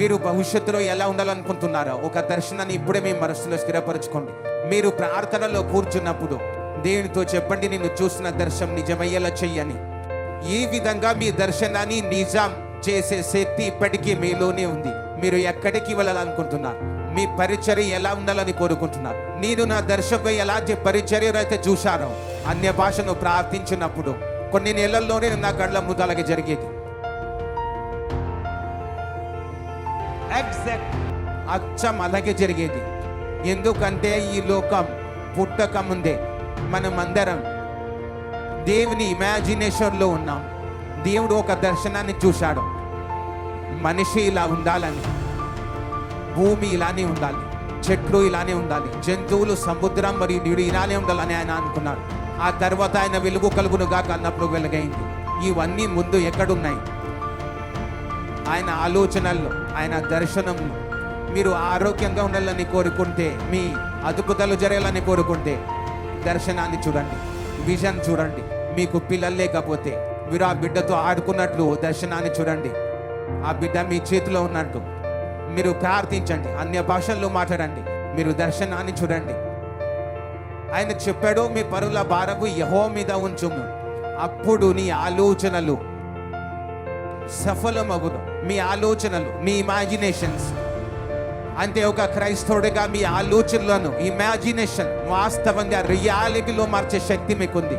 మీరు భవిష్యత్తులో ఎలా ఉండాలనుకుంటున్నారో ఒక దర్శనాన్ని ఇప్పుడే మీ మనసులో స్థిరపరచుకోండి. మీరు ప్రార్థనలో కూర్చున్నప్పుడు దేవునితో చెప్పండి, నిన్ను చూసిన దర్శనం నిజమయ్యేలా చెయ్యని. ఈ విధంగా మీ దర్శనాన్ని నిజం చేసే శక్తి ఇప్పటికీ మీలోనే ఉంది. మీరు ఎక్కడికి వెళ్ళాలనుకుంటున్నారు? మీ పరిచర్య ఎలా ఉండాలని కోరుకుంటున్నారు? నేను నా దర్శకుడు ఎలా పరిచర్య అయితే చూశానో, అన్య భాషను ప్రార్థించినప్పుడు కొన్ని నెలల్లోనే నా కళ్ళ ముందు అలాగే జరిగేది. ఎగ్జాక్ట్ అచ్చం అలాగే జరిగేది. ఎందుకంటే ఈ లోకం పుట్టక ముందే మనం అందరం దేవుని ఇమాజినేషన్లో ఉన్నాం. దేవుడు ఒక దర్శనాన్ని చూశాడు, మనిషి ఇలా ఉండాలని, భూమి ఇలానే ఉండాలి, చెట్లు ఇలానే ఉండాలి, జంతువులు, సముద్రం మరియు నీరు ఇలానే ఉండాలని ఆయన అనుకున్నాడు. ఆ తర్వాత ఆయన వెలుగు కలుగునుగా అన్నప్పుడు వెలుగైంది. ఇవన్నీ ముందు ఎక్కడున్నాయి? ఆయన ఆలోచనల్లో, ఆయన దర్శనంలో. మీరు ఆరోగ్యంగా ఉండాలని కోరుకుంటే, మీ అద్భుతాలు జరగాలని కోరుకుంటే దర్శనాన్ని చూడండి, విజన్ చూడండి. మీకు పిల్లలు లేకపోతే మీరు ఆ బిడ్డతో ఆడుకున్నట్లు దర్శనాన్ని చూడండి. ఆ బిడ్డ మీ చేతిలో ఉన్నట్టు మీరు ప్రార్థించండి, అన్య భాషల్లో మాట్లాడండి, మీరు దర్శనాన్ని చూడండి. ఆయన చెప్పాడు, మీ పరుల భారము యెహోవా మీద ఉంచుము, అప్పుడు నీ ఆలోచనలు సఫలమగును. మీ ఆలోచనలు, మీ ఇమాజినేషన్స్. అంటే ఒక క్రైస్తవుడిగా మీ ఆలోచనలను, ఇమాజినేషన్ వాస్తవంగా రియాలిటీలో మార్చే శక్తి మీకుంది.